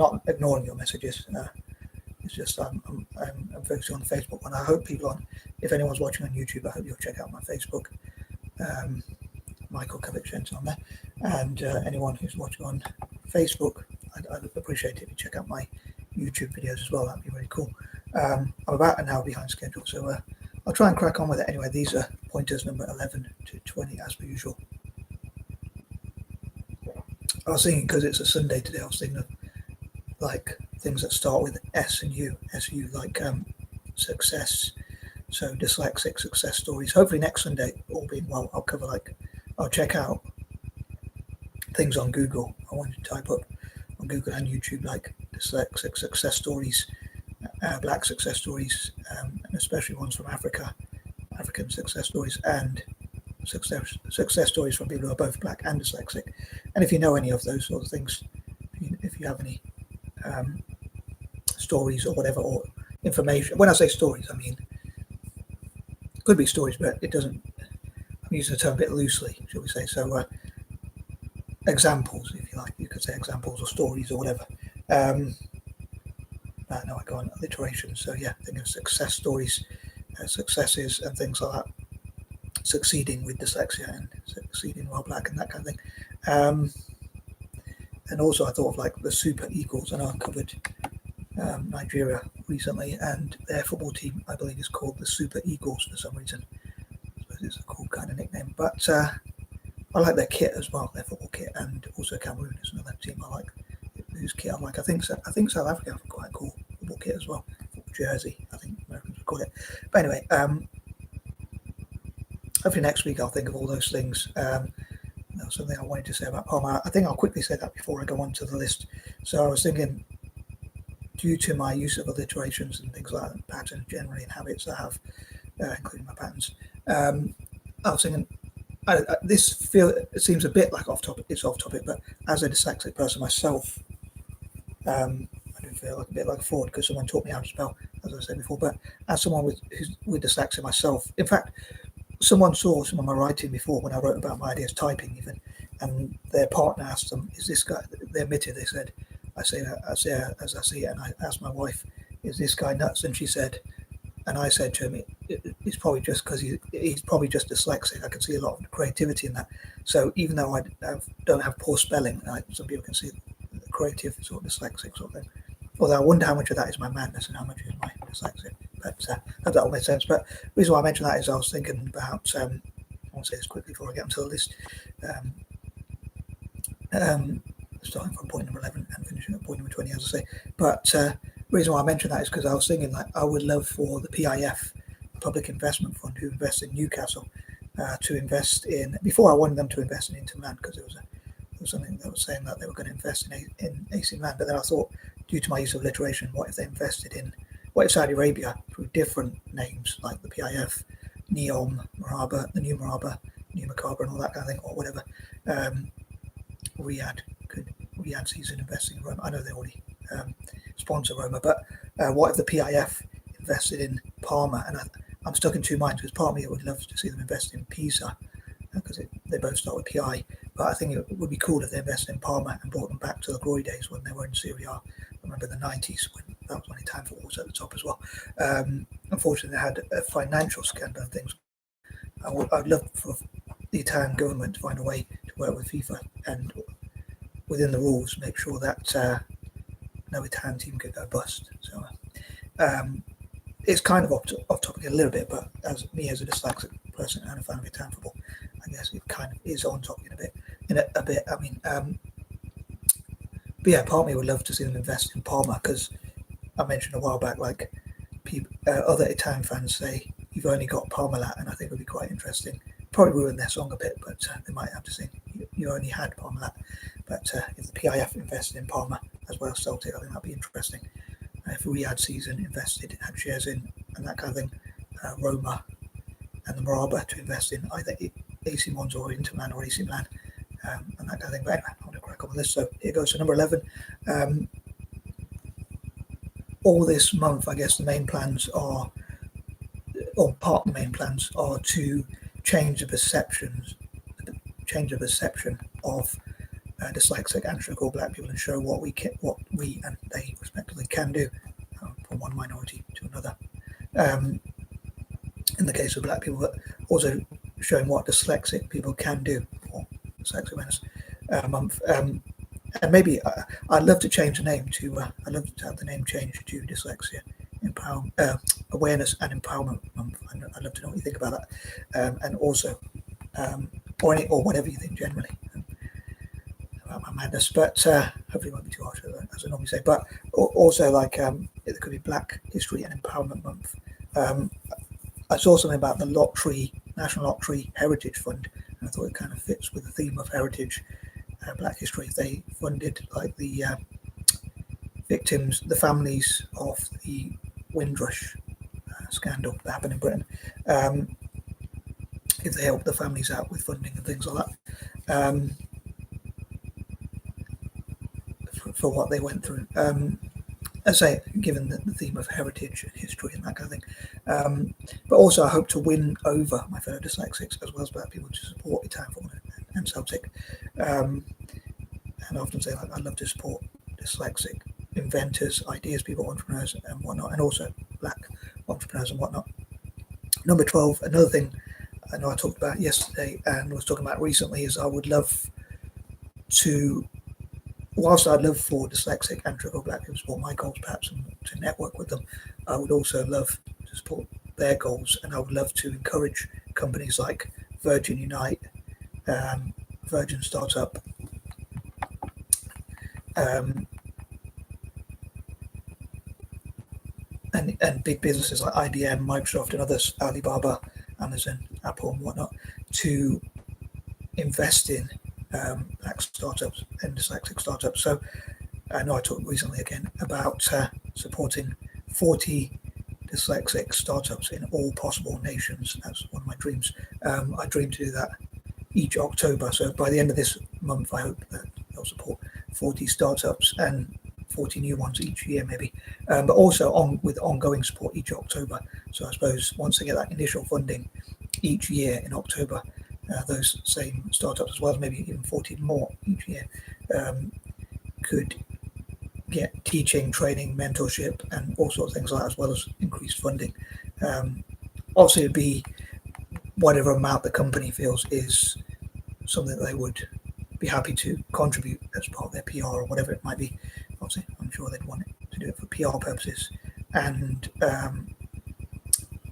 not ignoring your messages. It's just I'm focusing on the Facebook one. I hope if anyone's watching on YouTube, I hope you'll check out my Facebook. Michael Kovic on there, and anyone who's watching on Facebook, I'd appreciate it if you check out my YouTube videos as well. That'd be really cool. I'm about an hour behind schedule, so I'll try and crack on with it anyway. These are pointers number 11 to 20 as per usual. I was thinking, because it's a Sunday today, I was thinking of like things that start with S and U. SU, like success. So dyslexic success stories. Hopefully next Sunday, all being well, I'll check out things on Google. I want to type up on Google and YouTube like dyslexic success stories, black success stories, and especially ones from Africa, African success stories, and success stories from people who are both black and dyslexic. And if you know any of those sort of things, if you have any stories or whatever, or information. When I say stories, I mean it could be stories, but it doesn't. I'm using the term a bit loosely, shall we say? So examples, if you like, you could say examples or stories or whatever. No, I go on alliterations. So yeah, think of success stories, successes, and things like that. Succeeding with dyslexia and succeeding while black and that kind of thing. And also I thought of like the Super Eagles, and I covered Nigeria recently, and their football team, I believe, is called the Super Eagles for some reason. I suppose it's a cool kind of nickname, but I like their kit as well, their football kit, and also Cameroon is another team I like, whose kit I like. I think South Africa have quite a cool football kit as well, jersey, I think Americans would call it. But anyway, hopefully next week I'll think of all those things. That was something I wanted to say about Palmer. I think I'll quickly say that before I go on to the list. So I was thinking, due to my use of alliterations and things like that, patterns generally and habits I have, including my patterns, I was thinking, it seems a bit like off topic. It's off topic, but as a dyslexic person myself, I do feel like a bit like a fraud because someone taught me how to spell, as I said before. But as someone with dyslexia myself, in fact, someone saw some of my writing before when I wrote about my ideas, typing even, and their partner asked them, "Is this guy?" They admitted. They said, "I say as I see it," and I asked my wife, "Is this guy nuts?" And she said, and I said to him, it's probably just because he's probably just dyslexic. I can see a lot of creativity in that. So even though I don't have poor spelling, some people can see the creative sort of dyslexic sort of thing. Although I wonder how much of that is my madness and how much is my dyslexia. But I hope that all makes sense. But the reason why I mentioned that is I was thinking about, I want to say this quickly before I get onto the list, starting from point number 11 and finishing at point number 20, as I say. But the reason why I mentioned that is because I was thinking like I would love for the PIF, Public Investment Fund, who invests in Newcastle, to invest in, before I wanted them to invest in Interland, because there was something that was saying that they were going to invest in AC Milan. But then I thought, due to my use of alliteration, what if they invested in, what if Saudi Arabia, through different names like the PIF, Neom, Maraba, the New Maraba, New Macabre, and all that kind of thing, or whatever. Riyadh sees an investing in Roma. I know they already sponsor Roma, but what if the PIF invested in Parma? And I'm stuck in two minds, because part of me would love to see them invest in Pisa, because they both start with PI. But I think it would be cool if they invested in Parma and brought them back to the glory days when they were in Serie A. I remember the 90s when that was when Italian football was at the top as well. Unfortunately, they had a financial scandal and things. I'd love for the Italian government to find a way to work with FIFA and, within the rules, make sure that no Italian team could go bust. So it's kind of off topic a little bit, but as a dyslexic person and a fan of Italian football, I guess it kind of is on topic in a bit. I mean, but yeah, part of me would love to see them invest in Parma, because I mentioned a while back, like other Italian fans say you've only got Parmalat, and I think it would be quite interesting. Probably ruin their song a bit, but they might have to sing you only had Parmalat. But if the PIF invested in Parma as well as Celtic, I think that'd be interesting. If Riyadh season invested, had shares in, and that kind of thing, Roma and the Maraba to invest in either AC Mons or Interman or AC Milan, and that kind of thing. But anyway, I'm going to crack on with this. So here goes to number 11. All this month, I guess the main plans are, or part of the main plans are to change the perception of dyslexic and triple black people and show what we and they respectively can do from one minority to another. In the case of black people, but also showing what dyslexic people can do for Dyslexic Awareness Month. And maybe I'd love to change the name to, I'd love to have the name changed to Dyslexia Awareness and Empowerment Month. I'd love to know what you think about that. And also, or whatever you think generally about my madness, but hopefully it won't be too harsh, as I normally say. But also, like, it could be Black History and Empowerment Month. I saw something about the National Lottery Heritage Fund, and I thought it kind of fits with the theme of heritage, Black history. They funded like the victims, the families of the Windrush scandal that happened in Britain. If they helped the families out with funding and things like that, for what they went through. As I say, given the theme of heritage and history and that kind of thing. But also I hope to win over my fellow dyslexics as well as black people to support Italian and Celtic. And I often say, like, I love to support dyslexic inventors, ideas people, entrepreneurs and whatnot, and also black entrepreneurs and whatnot. Number 12, another thing I know I talked about yesterday and was talking about recently, is I would love to, whilst I'd love for dyslexic and triple black people to support my goals perhaps and to network with them, I would also love to support their goals, and I would love to encourage companies like Virgin Unite, Virgin Startup, and big businesses like IBM, Microsoft and others, Alibaba, Amazon, Apple and whatnot, to invest in black startups and dyslexic startups. So I know I talked recently again about supporting 40 dyslexic startups in all possible nations. That's one of my dreams. I dream to do that each October. So by the end of this month, I hope that they'll support 40 startups and 40 new ones each year, maybe, but also with ongoing support each October. So I suppose once they get that initial funding each year in October, those same startups, as well as maybe even 40 more each year, could get teaching, training, mentorship, and all sorts of things like that, as well as increased funding. Obviously, it'd be whatever amount the company feels is something that they would be happy to contribute as part of their PR or whatever it might be. Obviously, I'm sure they'd want to do it for PR purposes, and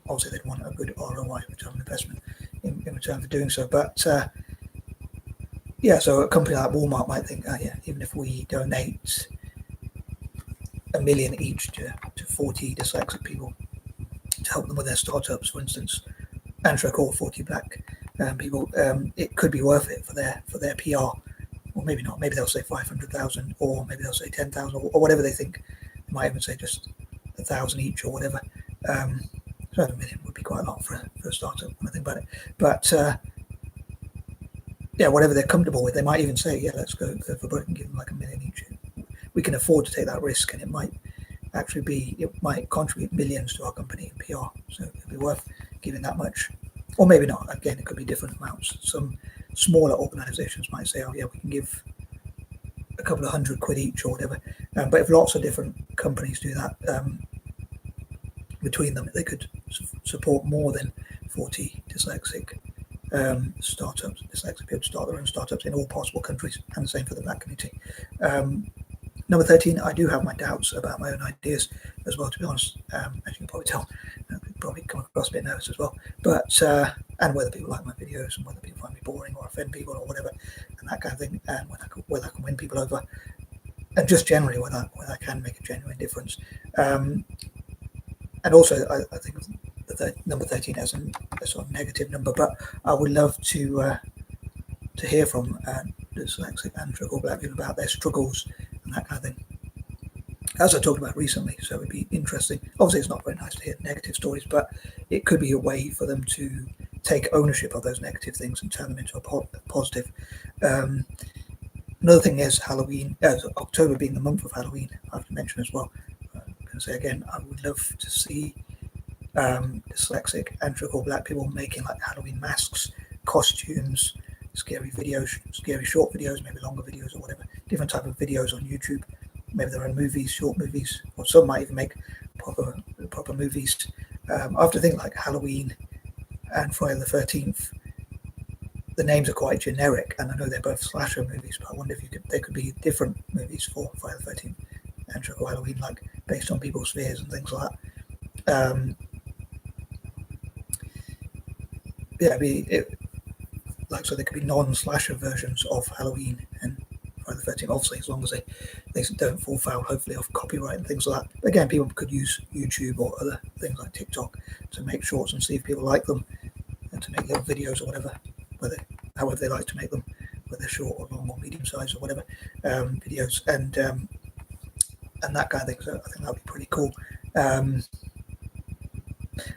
obviously they'd want a good ROI, return on investment, in return for doing so. But yeah, so a company like Walmart might think, yeah, even if we donate $1 million each to 40 dyslexic people to help them with their startups, for instance, and to call 40 black people, it could be worth it for their PR. Or maybe not. Maybe they'll say 500,000, or maybe they'll say 10,000, or whatever they think. They might even say just 1,000 each, or whatever. So $1 million would be quite a lot for a startup when I think about it. But yeah, whatever they're comfortable with, they might even say, yeah, let's go for broke and give them like $1 million each. We can afford to take that risk, and it might contribute millions to our company in PR. So it'd be worth giving that much, or maybe not. Again, it could be different amounts. Some smaller organisations might say, oh yeah, we can give a couple of £100 each or whatever. But if lots of different companies do that between them, they could support more than 40 dyslexic startups. Dyslexic people start their own startups in all possible countries, and the same for the black community. Number 13, I do have my doubts about my own ideas as well, to be honest. As you can probably tell, I could probably come across a bit nervous as well. But and whether people like my videos, and whether people find me boring or offend people or whatever, and that kind of thing, and whether I can win people over, and just generally whether I can make a genuine difference. And also, I think number 13 as a sort of negative number, but I would love to hear from dyslexic and triple black people about their struggles and that kind of thing, as I talked about recently. So it would be interesting. Obviously, it's not very nice to hear negative stories, but it could be a way for them to take ownership of those negative things and turn them into a positive. Another thing is Halloween, October being the month of Halloween, I have to mention as well. I'm going to say again, I would love to see dyslexic and triple black people making like Halloween masks, costumes, scary videos, scary short videos, maybe longer videos or whatever, different type of videos on YouTube. Maybe there are movies, short movies, or some might even make proper movies. After things like Halloween and Friday the 13th, the names are quite generic, and I know they're both slasher movies, but I wonder if there could be different movies for Friday the 13th and Trick or Halloween, like based on people's fears and things like that. So there could be non-slasher versions of Halloween and Friday the 13th, obviously, as long as they don't fall foul, hopefully, of copyright and things like that. But again, people could use YouTube or other things like TikTok to make shorts and see if people like them, and to make little videos or whatever, however they like to make them, whether short or long or medium size or whatever, videos and that kind of thing. So I think that would be pretty cool.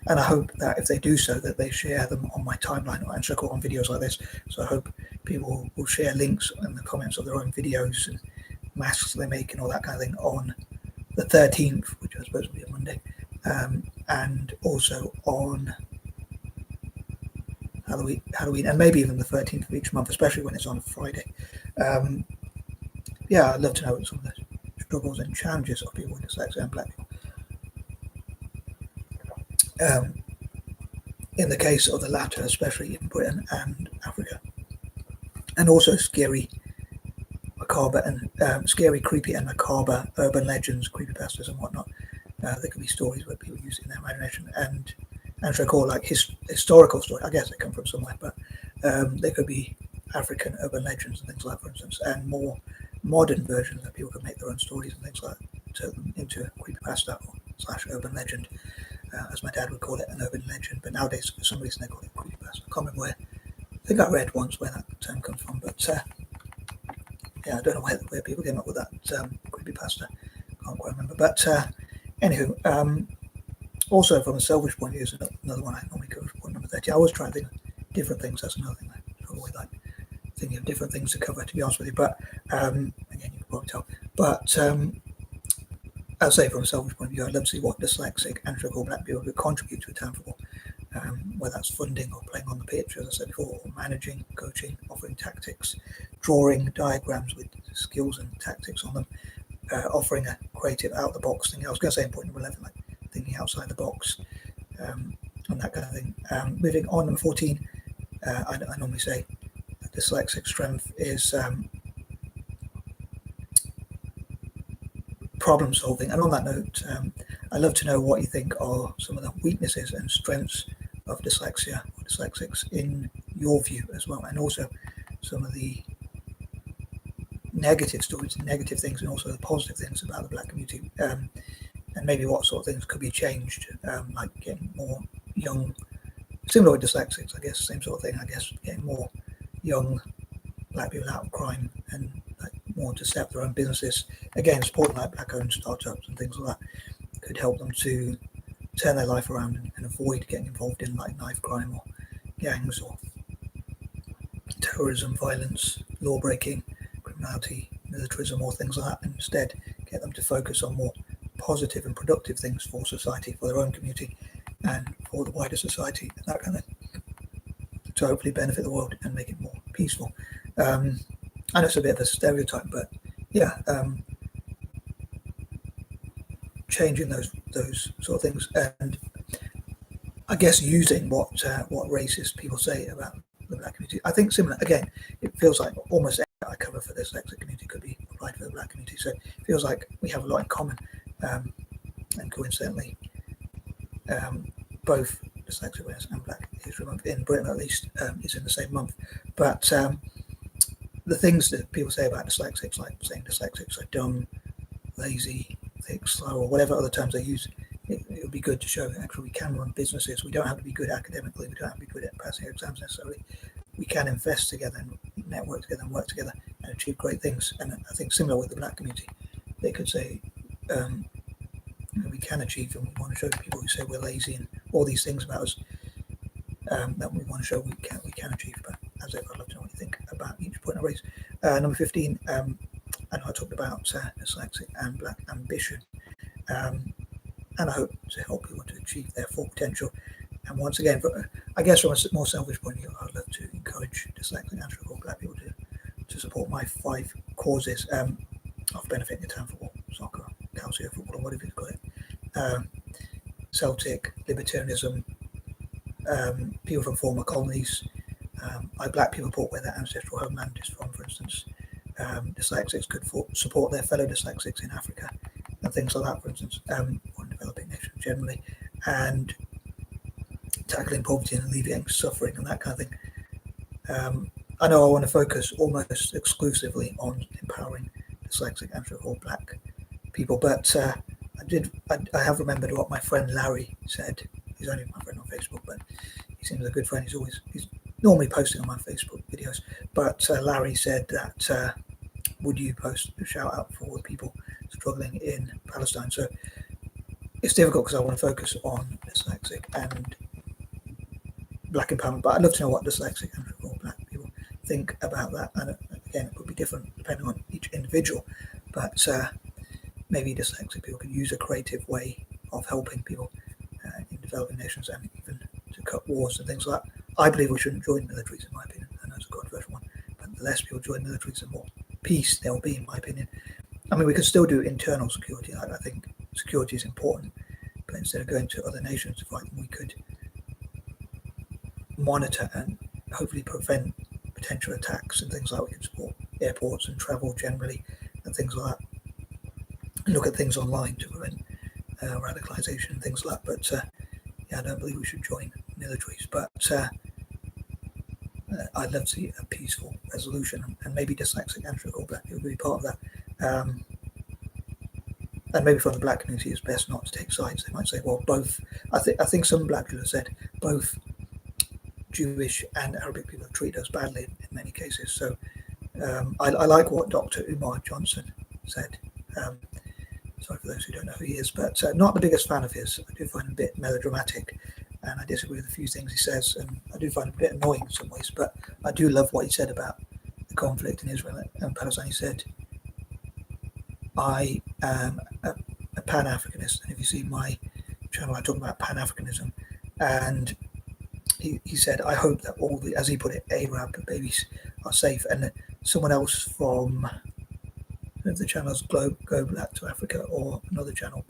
And I hope that if they do so, that they share them on my timeline and check out on videos like this. So I hope people will share links in the comments of their own videos and masks they make and all that kind of thing on the 13th, which I suppose will be a Monday, and also on Halloween, and maybe even the 13th of each month, especially when it's on a Friday. I'd love to know some of the struggles and challenges of people with dyslexia and black people. In the case of the latter, especially in Britain and Africa, and also scary, creepy, and macabre urban legends, creepypastas, and whatnot. There could be stories where people use it in their imagination, and should I call like historical stories? I guess they come from somewhere, but there could be African urban legends and things like that, for instance, and more modern versions that people could make their own stories and things like that, turn them into a creepypasta / urban legend. As my dad would call it, an urban legend, but nowadays for some reason they call it creepypasta. I can't remember where. I think I read once where that term comes from, but I don't know where people came up with that creepypasta. Can't quite remember. But anywho, also from a selfish point of view, is another one I normally cover for point number 30. I always try to think of different things. That's another thing I always like thinking of different things to cover, to be honest with you. But again, you can probably tell. But I'll say from a selfish point of view, I'd love to see what dyslexic and trick-or black people could contribute to a town football, whether that's funding or playing on the pitch, as I said before, or managing, coaching, offering tactics, drawing diagrams with skills and tactics on them, offering a creative out-the-box thing. I was going to say in point number 11, like thinking outside the box, and that kind of thing. Moving on, number 14, I normally say dyslexic strength is problem solving. And on that note, I'd love to know what you think are some of the weaknesses and strengths of dyslexia or dyslexics in your view as well, and also some of the negative stories, negative things, and also the positive things about the black community, and maybe what sort of things could be changed, like getting more young, similar with dyslexics, I guess, same sort of thing, I guess, getting more young black people out of crime and like more to set up their own businesses. Again, supporting like black-owned startups and things like that could help them to turn their life around and avoid getting involved in like knife crime or gangs or terrorism, violence, law breaking, criminality, militarism, or things like that, and instead get them to focus on more positive and productive things for society, for their own community, and for the wider society, and that kind of thing, to hopefully benefit the world and make it more peaceful. I know it's a bit of a stereotype, but changing those sort of things, and I guess using what racist people say about the black community. I think similar. Again, it feels like almost everything I cover for the dyslexic community could be applied for the black community. So it feels like we have a lot in common, and coincidentally, both Dyslexic Awareness and Black History Month in Britain, at least, is in the same month. But the things that people say about dyslexics, like saying dyslexics are dumb, lazy, thick, slow, or whatever other terms they use, it would be good to show that actually we can run businesses. We don't have to be good academically. We don't have to be good at passing exams necessarily. We can invest together and network together and work together and achieve great things. And I think similar with the black community, they could say we can achieve, and we want to show people who say we're lazy and all these things about us that we want to show we can achieve. But as ever, I'd love to know what you think about each point I raise. Number 15, I know I talked about dyslexic and black ambition, and I hope to help people to achieve their full potential. And once again, I guess from a more selfish point of view, I'd love to encourage dyslexic and cerebral black people to support my 5 causes of benefiting the town football, soccer, calcio football, or whatever you call it. Celtic, libertarianism, people from former colonies, black people support where their ancestral homeland is from, for instance. Dyslexics could support their fellow dyslexics in Africa and things like that, for instance, or in developing nations generally, and tackling poverty and alleviating suffering and that kind of thing. I know I want to focus almost exclusively on empowering dyslexic and cerebral black people, but I have remembered what my friend Larry said. He's only my friend on Facebook, but he seems a good friend. He's normally posting on my Facebook videos, but Larry said that would you post a shout out for the people struggling in Palestine? So it's difficult because I want to focus on dyslexic and black empowerment, but I'd love to know what dyslexic and cerebral black people think about that. And again, it could be different depending on each individual, but maybe dyslexic people could use a creative way of helping people in developing nations and even to cut wars and things like that. I believe we shouldn't join militaries, in my opinion. I know it's a controversial one, but the less people join militaries, the more peace there will be, in my opinion. I mean, we could still do internal security. I think security is important, but instead of going to other nations to fight them, we could monitor and hopefully prevent potential attacks and things like that. We could support airports and travel generally and things like that. And look at things online to prevent radicalization and things like that. But yeah, I don't believe we should join militaries. But I'd love to see a peaceful resolution, and maybe dyslexic and cerebral black people would be part of that. And maybe from the black community, it's best not to take sides. They might say, well, both. I think some black people have said both Jewish and Arabic people have treated us badly in many cases. So I like what Dr. Umar Johnson said. Sorry for those who don't know who he is, but not the biggest fan of his. I do find him a bit melodramatic, and I disagree with a few things he says, and I do find him a bit annoying in some ways, but I do love what he said about the conflict in Israel and Palestine. He said, I am a Pan-Africanist, and if you see my channel, I talk about Pan-Africanism, and he said, I hope that all the, as he put it, Arab babies are safe. And someone else from the channels Go Black to Africa or another channel,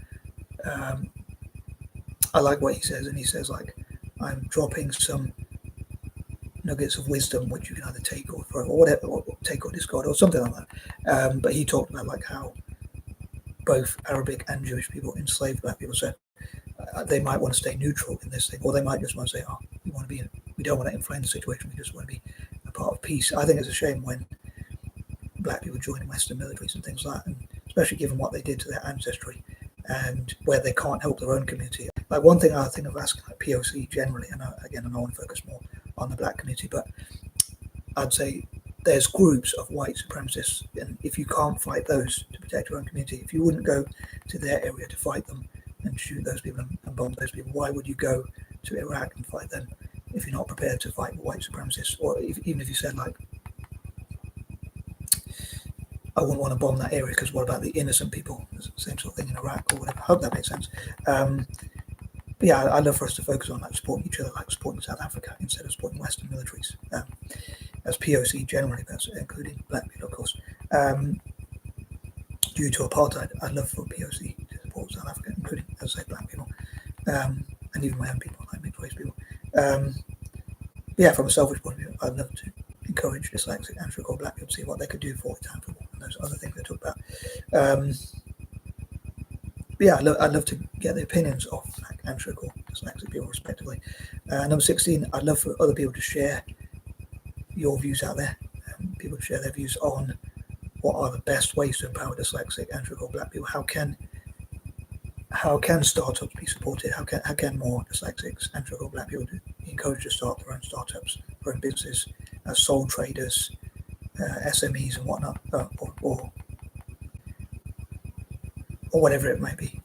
I like what he says, and he says, like, I'm dropping some nuggets of wisdom which you can either take or throw or whatever, or take or discard or something like that. But he talked about like how both Arabic and Jewish people enslaved black people, so they might want to stay neutral in this thing, or they might just want to say, oh, we don't want to inflame the situation, we just want to be a part of peace. I think it's a shame when black people join Western militaries and things like that, and especially given what they did to their ancestry and where they can't help their own community. Like, one thing I think of asking, like, POC generally, and again, I want to focus more on the black community, but I'd say there's groups of white supremacists, and if you can't fight those to protect your own community, if you wouldn't go to their area to fight them and shoot those people and bomb those people, why would you go to Iraq and fight them if you're not prepared to fight white supremacists? Or even if you said, like, I wouldn't want to bomb that area because what about the innocent people? Same sort of thing in Iraq or whatever. I hope that makes sense. But yeah, I'd love for us to focus on like supporting each other, like supporting South Africa instead of supporting Western militaries. As POC generally, including black people, of course. Due to apartheid, I'd love for POC to support South Africa, including, as I say, black people, and even my own people, like mixed race people. Yeah, from a selfish point of view, I'd love to encourage dyslexic and cerebral black people to see what they could do for town football and those other things they talk about. Yeah, I'd love to get the opinions of black and cerebral dyslexic people, respectively. Number 16, I'd love for other people to share your views out there. People to share their views on what are the best ways to empower dyslexic and cerebral black people. How can startups be supported? How can more dyslexics and cerebral black people be encouraged to start their own startups, their own businesses, as sole traders, SMEs and whatnot, or whatever it may be.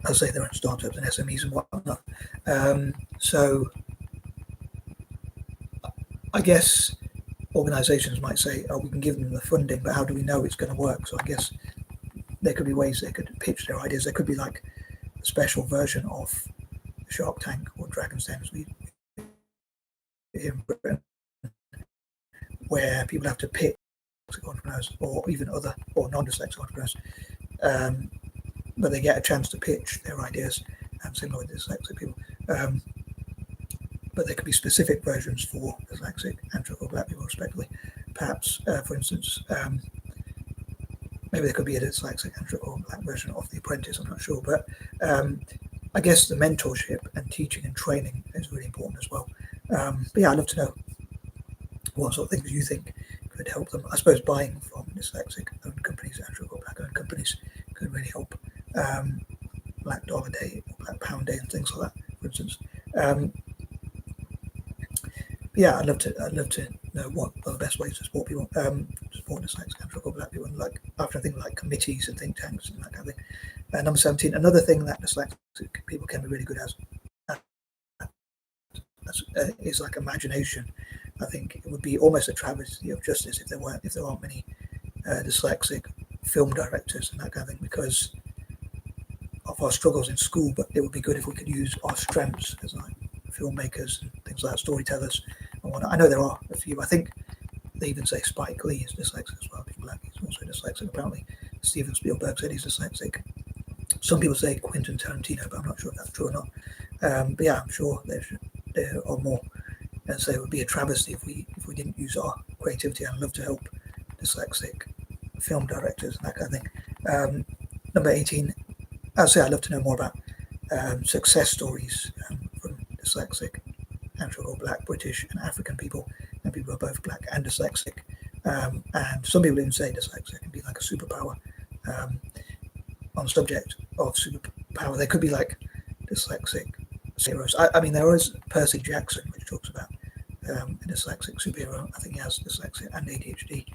I'll say their own startups and SMEs and whatnot. So I guess organizations might say, oh, we can give them the funding, but how do we know it's going to work? So I guess there could be ways they could pitch their ideas. There could be like a special version of Shark Tank or Dragon's Den, as we here in Britain, where people have to pitch entrepreneurs or even other or non-dyslexic entrepreneurs, but they get a chance to pitch their ideas, similar with dyslexic people. But there could be specific versions for dyslexic and or black people, respectively. Perhaps, for instance, maybe there could be a dyslexic and or black version of The Apprentice. I'm not sure, but I guess the mentorship and teaching and training is really important as well. But yeah, I'd love to know what sort of things you think could help them. I suppose buying from dyslexic-owned companies and or black-owned companies could really help. Black Dollar Day or Black Pound Day and things like that, for instance. Yeah, I'd love to know what are the best ways to support people, support dyslexic and or black people, and like after I think like committees and think tanks and that kind of thing. Number 17, another thing that dyslexic people can be really good at is like imagination. I think it would be almost a travesty of justice if there aren't many dyslexic film directors and that kind of thing, because of our struggles in school. But it would be good if we could use our strengths as like filmmakers and things like that, storytellers and whatnot. I know there are a few. I think they even say Spike Lee is dyslexic as well. Black, he's also dyslexic. Apparently, Steven Spielberg said he's dyslexic. Some people say Quentin Tarantino, but I'm not sure if that's true or not. But yeah, I'm sure there are more. And so it would be a travesty if we didn't use our creativity. I'd love to help dyslexic film directors and that kind of thing. Number 18, I'd say I'd love to know more about success stories from dyslexic and or black, British and African people, and people who are both black and dyslexic. And some people even say dyslexic can be like a superpower. On the subject of superpower, they could be like dyslexic heroes. I mean, there is Percy Jackson, which talks about a dyslexic superhero. I think he has dyslexia and ADHD.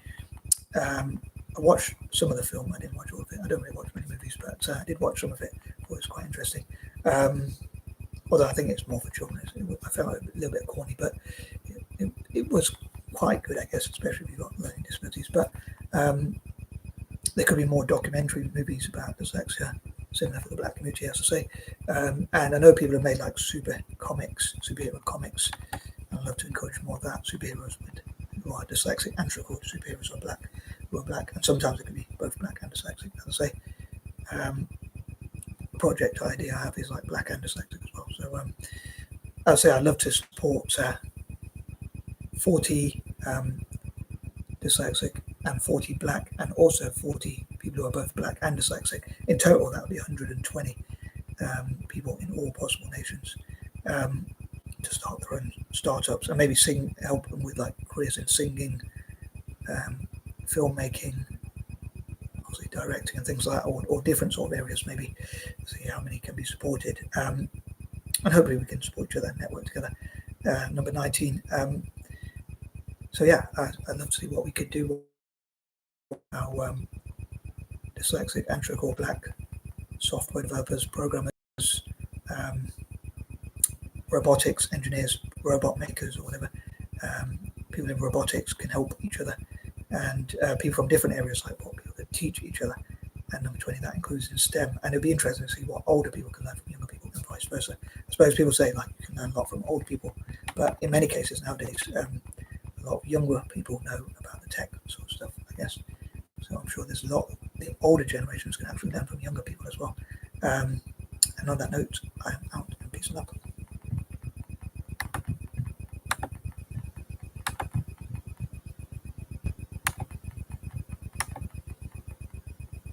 I watched some of the film. I didn't watch all of it. I don't really watch many movies, but I did watch some of it. I thought it was quite interesting. Although I think it's more for children. I felt a little bit corny, but it was quite good, I guess, especially if you've got learning disabilities. But there could be more documentary movies about dyslexia, similar for the black community, as I say. And I know people have made like superhero comics. I'd love to encourage more of that. Superheroes who are dyslexic and superheroes who are black, and sometimes it can be both black and dyslexic, as I say. Project idea I have is like black and dyslexic as well. So I'd say I'd love to support 40 dyslexic and 40 black, and also 40 people who are both black and dyslexic. In total, that would be 120 people in all possible nations to start their own startups and maybe help them with like careers in singing, filmmaking, obviously directing and things like that, or different sort of areas, maybe see how many can be supported. And hopefully we can support each other and network together. Number 19. So yeah, I'd love to see what we could do with our dyslexic and or black software developers, programmers, robotics engineers, robot makers, or whatever. People in robotics can help each other, and people from different areas like what people could teach each other. And number 20, that includes in STEM. And it'd be interesting to see what older people can learn from younger people and vice versa. I suppose people say like you can learn a lot from old people, but in many cases nowadays, a lot of younger people know about the tech sort of stuff, I guess. So I'm sure there's a lot the older generations can actually learn from younger people as well. And on that note, I am out, and peace and love.